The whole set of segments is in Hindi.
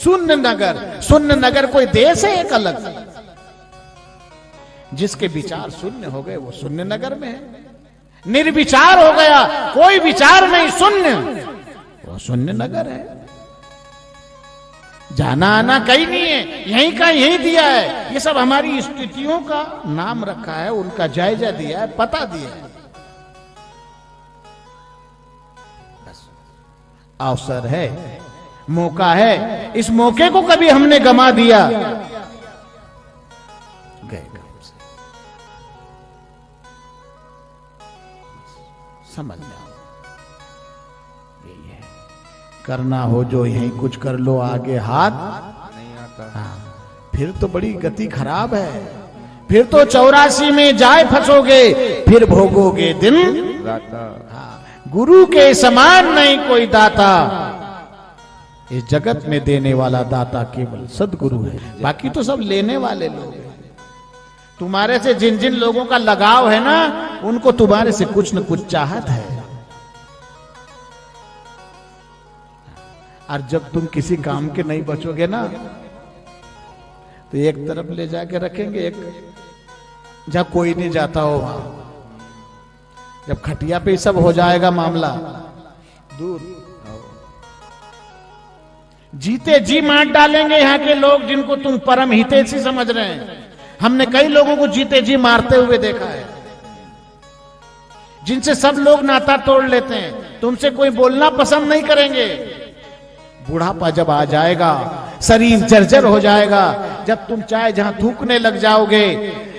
शून्य नगर। शून्य नगर कोई देश है एक अलग? जिसके विचार शून्य हो गए वो शून्य नगर में है। निर्विचार हो गया, कोई विचार नहीं, शून्य, वो शून्य नगर है। जाना आना कहीं नहीं है, यहीं का यहीं दिया है। ये सब हमारी स्थितियों का नाम रखा है, उनका जायजा दिया है, पता दिया है। बस अवसर है, मौका है, इस मौके को कभी हमने गमा दिया, गए काम से। समझ जाओ, यही है। करना हो जो यहीं कुछ कर लो, आगे हाथ नहीं आता। हाँ, फिर तो बड़ी गति खराब है। फिर तो 84 में जाए फंसोगे, फिर भोगोगे दिन राता। हाँ, गुरु के समान नहीं कोई दाता, इस जगत में देने वाला दाता केवल सद्गुरु है, बाकी तो सब लेने वाले लोग हैं। तुम्हारे से जिन जिन लोगों का लगाव है ना, उनको तुम्हारे से कुछ न कुछ चाहत है। और जब तुम किसी काम के नहीं बचोगे ना, तो एक तरफ ले जाके रखेंगे, एक जहां कोई नहीं जाता हो वहां। जब खटिया पे सब हो जाएगा मामला, दूर जीते जी मार डालेंगे यहाँ के लोग, जिनको तुम परम हितैषी समझ रहे हैं। हमने कई लोगों को जीते जी मारते हुए देखा है, जिनसे सब लोग नाता तोड़ लेते हैं। तुमसे कोई बोलना पसंद नहीं करेंगे। बुढ़ापा जब आ जाएगा, शरीर जर्जर हो जाएगा, जब तुम चाहे जहां थूकने लग जाओगे,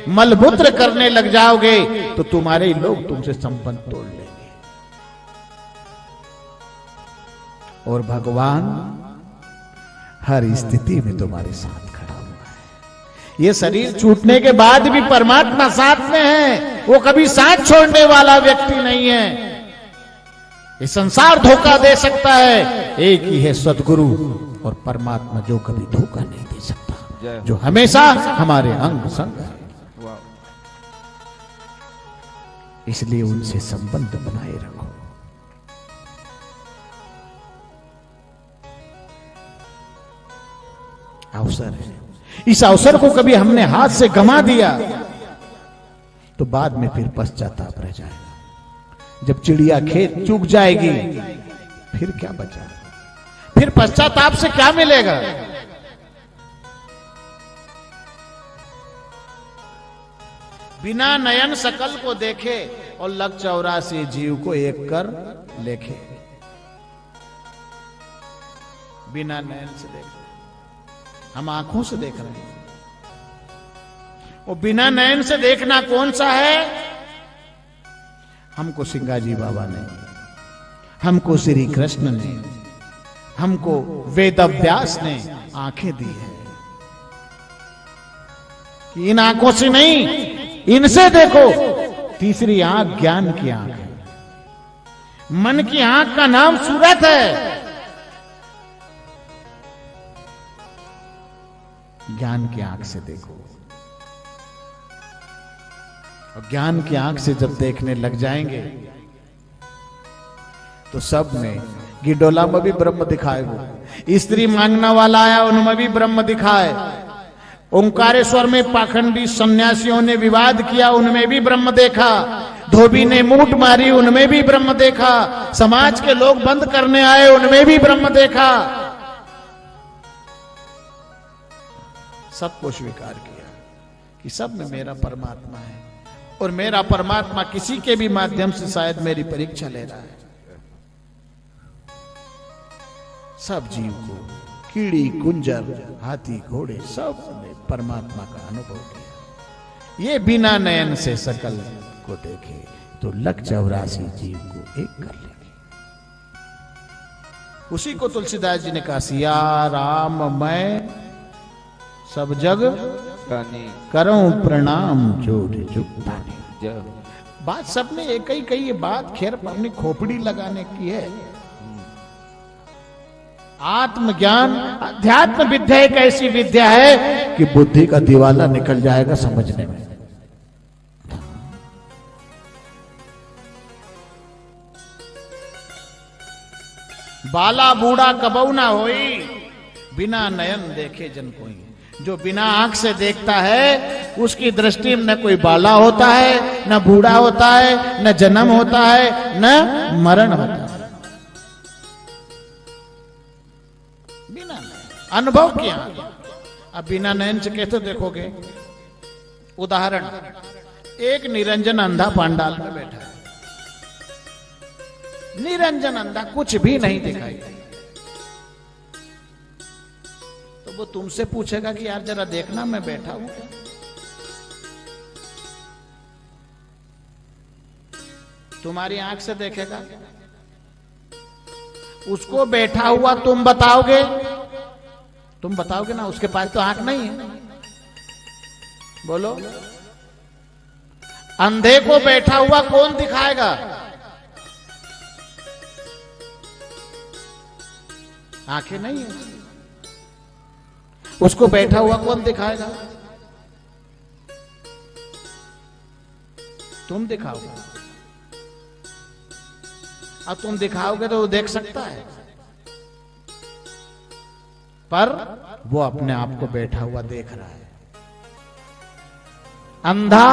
मलमूत्र करने लग जाओगे, तो तुम्हारे लोग तुमसे संबंध तोड़ लेंगे। और भगवान हर स्थिति में तुम्हारे साथ खड़ा हुआ है। ये शरीर छूटने के बाद भी परमात्मा साथ में है, वो कभी साथ छोड़ने वाला व्यक्ति नहीं है। ये संसार धोखा दे सकता है, एक ही है सद्गुरु और परमात्मा, जो कभी धोखा नहीं दे सकता, जो हमेशा हमारे अंग संग है। इसलिए उनसे संबंध बनाए रखो। अवसर है, इस अवसर को कभी हमने हाथ से गंवा दिया तो बाद में फिर पश्चाताप रह जाएगा। जब चिड़िया खेत चूक जाएगी, फिर क्या बचा? फिर पश्चाताप से क्या मिलेगा? बिना नयन सकल को देखे और लग 84 जीव को एक कर लेखे। बिना नयन से देखे, हम आंखों से देख रहे हैं। वो बिना नयन से देखना कौन सा है? हमको सिंगाजी बाबा ने, हमको श्री कृष्ण ने, हमको वेद व्यास ने आंखें दी है कि इन आंखों से नहीं, इनसे देखो। तीसरी आंख ज्ञान की आंख है। मन की आंख का नाम सूरत है। ज्ञान की आंख से देखो, और ज्ञान की आंख से जब देखने लग जाएंगे तो सब में गिडोला में भी ब्रह्म दिखाए। वो स्त्री मांगना वाला आया, उनमें भी ब्रह्म दिखाए। ओंकारेश्वर में पाखंडी सन्यासियों ने विवाद किया, उनमें भी ब्रह्म देखा। धोबी ने मूठ मारी, उनमें भी ब्रह्म देखा। समाज के लोग बंद करने आए, उनमें भी ब्रह्म देखा। सबको स्वीकार किया कि सब में मेरा परमात्मा है, और मेरा परमात्मा किसी के भी माध्यम से शायद मेरी परीक्षा ले रहा है। सब जीव को, कीड़ी कुंजर हाथी घोड़े, सब ने परमात्मा का अनुभव किया। ये बिना नयन से सकल को देखे तो लग 84 जीव को एक कर लेंगे। उसी को तुलसीदास जी ने कहा, सिया राम मैं सब जग करूं प्रणाम जोड़ जुगतानी। बात सबने एक ही कही, ये बात खैर अपनी खोपड़ी लगाने की है। आत्मज्ञान, अध्यात्म विद्या एक ऐसी विद्या है कि बुद्धि का दिवाला निकल जाएगा समझने में। बाला बूढ़ा कबऊ ना होई, बिना नयन देखे जन कोई। जो बिना आंख से देखता है उसकी दृष्टि में न कोई बाला होता है, न बूढ़ा होता है, न जन्म होता है, न मरण होता है। बिना अनुभव किया। अब बिना नयन से कैसे देखोगे? उदाहरण, एक निरंजन अंधा पांडाल में बैठा है, निरंजन अंधा, कुछ भी नहीं दिखाई, तो वो तुमसे पूछेगा कि यार जरा देखना मैं बैठा हूं क्या? तुम्हारी आंख से देखेगा? उसको बैठा हुआ तुम बताओगे? तुम बताओगे ना, उसके पास तो आंख नहीं है। बोलो, अंधे को बैठा हुआ कौन दिखाएगा? आंखें नहीं है, उसको बैठा हुआ कौन दिखाएगा? तुम दिखाओगे। अब तुम दिखाओगे तो वो देख सकता है, पर वो अपने आप को बैठा हुआ देख रहा है। अंधा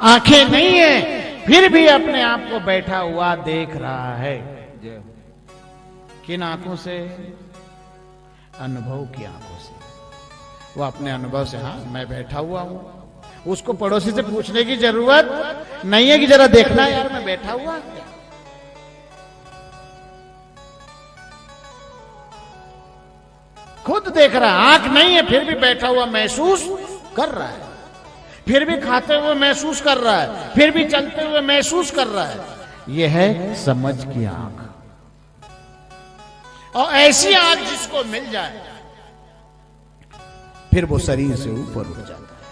आंखें नहीं है, फिर भी अपने आप को बैठा हुआ देख रहा है। किन आंखों से? अनुभव की आंखों से। वो अपने अनुभव से, हाँ मैं बैठा हुआ हूं। उसको पड़ोसी से पूछने की जरूरत नहीं है कि जरा देखना यार मैं बैठा हुआ। खुद देख रहा है, आंख नहीं है फिर भी बैठा हुआ महसूस कर रहा है, फिर भी खाते हुए महसूस कर रहा है, फिर भी चलते हुए महसूस कर रहा है। यह है समझ की आंख। और ऐसी आंख जिसको मिल जाए फिर वो शरीर से ऊपर उठ जाता है।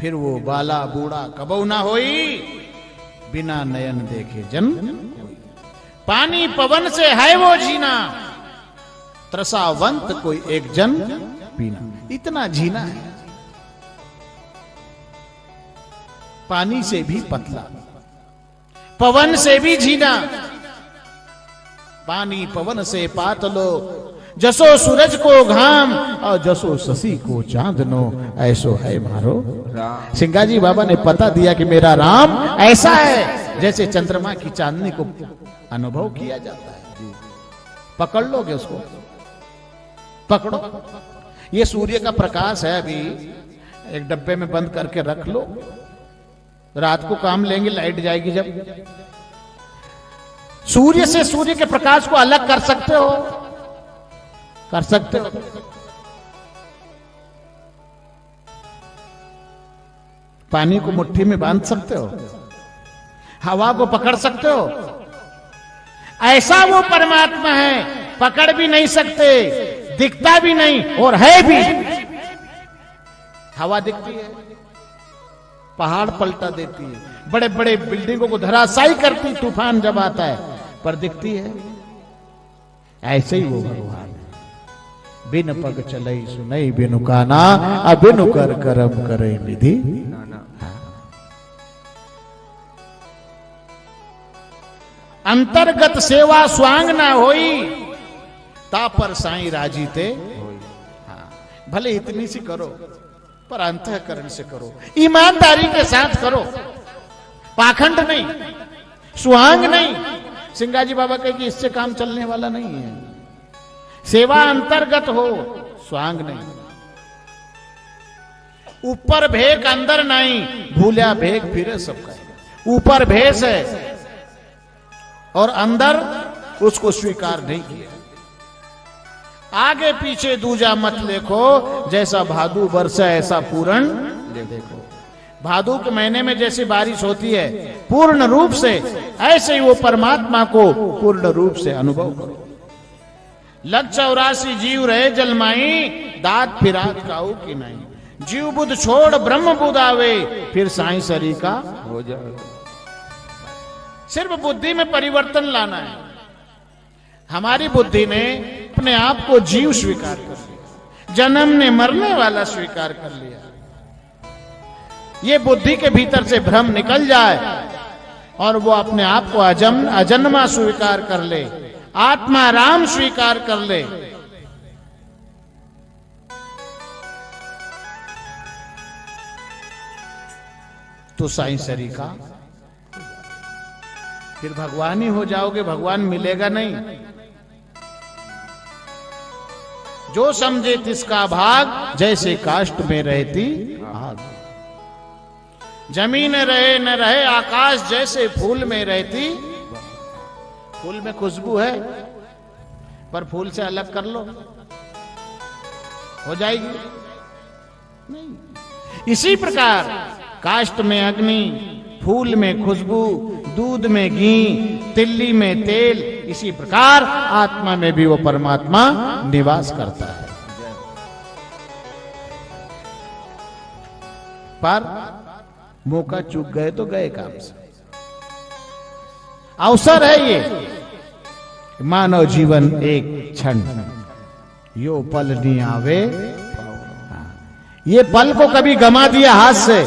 फिर वो बाला बूढ़ा कबहू ना होई, बिना नयन देखे जन। पानी पवन से है वो जीना, त्रसावंत कोई एक जन पीना। इतना जीना है, पानी से भी पतला, पवन से भी जीना। पानी पवन से पातलो, जसो सूरज को घाम और जसो शशि को चांदनो, ऐसो है मारो राम। सिंगाजी बाबा ने पता दिया कि मेरा राम ऐसा है जैसे चंद्रमा की चांदनी को अनुभव किया जाता है। पकड़ लोगे उसको, पकड़ो। ये सूर्य का प्रकाश है, अभी एक डब्बे में बंद करके रख लो, रात को काम लेंगे, लाइट जाएगी जब। सूर्य से सूर्य के प्रकाश को अलग कर सकते हो? कर सकते हो? पानी को मुट्ठी में बांध सकते हो? हवा को पकड़ सकते हो? ऐसा वो परमात्मा है, पकड़ भी नहीं सकते, दिखता भी नहीं और है भी। हवा दिखती है, पहाड़ पलटा देती है, बड़े बड़े बिल्डिंगों को धराशायी करती तूफान जब आता है, पर दिखती है। ऐसे ही वो भगवान है। बिन पग चलई सुनई बिनु काना, अबिनु कर करम करे निधि। अंतर्गत सेवा स्वांग ना होई, तापर साईं राजी ते। हाँ, भले इतनी सी करो पर अंतःकरण से करो, ईमानदारी के साथ करो, पाखंड नहीं, सुहांग नहीं। सिंगाजी बाबा कहे कि इससे काम चलने वाला नहीं है। सेवा अंतर्गत हो, स्वांग नहीं। ऊपर भेक अंदर नहीं, भूलिया भेक फिरे सबका। ऊपर भेष है और अंदर उसको स्वीकार नहीं किया। आगे पीछे दूजा मत देखो, जैसा भादु बरसा ऐसा पूर्ण देखो। भादु के महीने में जैसी बारिश होती है पूर्ण रूप से, ऐसे ही वो परमात्मा को पूर्ण रूप से अनुभव करो। लग 84 जीव रहे जलमाई, दात फिरात काऊ की नहीं। जीव बुद्ध छोड़ ब्रह्म बुद्ध आवे, फिर साईं सरी का हो जाए। सिर्फ बुद्धि में परिवर्तन लाना है। हमारी बुद्धि ने अपने आप को जीव स्वीकार कर लिया, जन्म ने मरने वाला स्वीकार कर लिया। ये बुद्धि के भीतर से भ्रम निकल जाए और वो अपने आप को अजन्मा स्वीकार कर ले, आत्मा राम स्वीकार कर ले, तो साइंसरी का फिर भगवान ही हो जाओगे, भगवान मिलेगा नहीं। जो समझे तिसका भाग, जैसे काष्ठ में रहती आग। जमीन रहे न रहे आकाश, जैसे फूल में रहती। फूल में खुशबू है, पर फूल से अलग कर लो, हो जाएगी नहीं। इसी प्रकार काष्ठ में अग्नि, फूल में खुशबू, दूध में घी, तिल्ली में तेल, इसी प्रकार आत्मा में भी वो परमात्मा निवास करता है। पर मौका चूक गए तो गए काम से। अवसर है ये, मानव जीवन एक क्षण, यो पल नहीं आवे। ये पल को कभी गमा दिया हाथ से,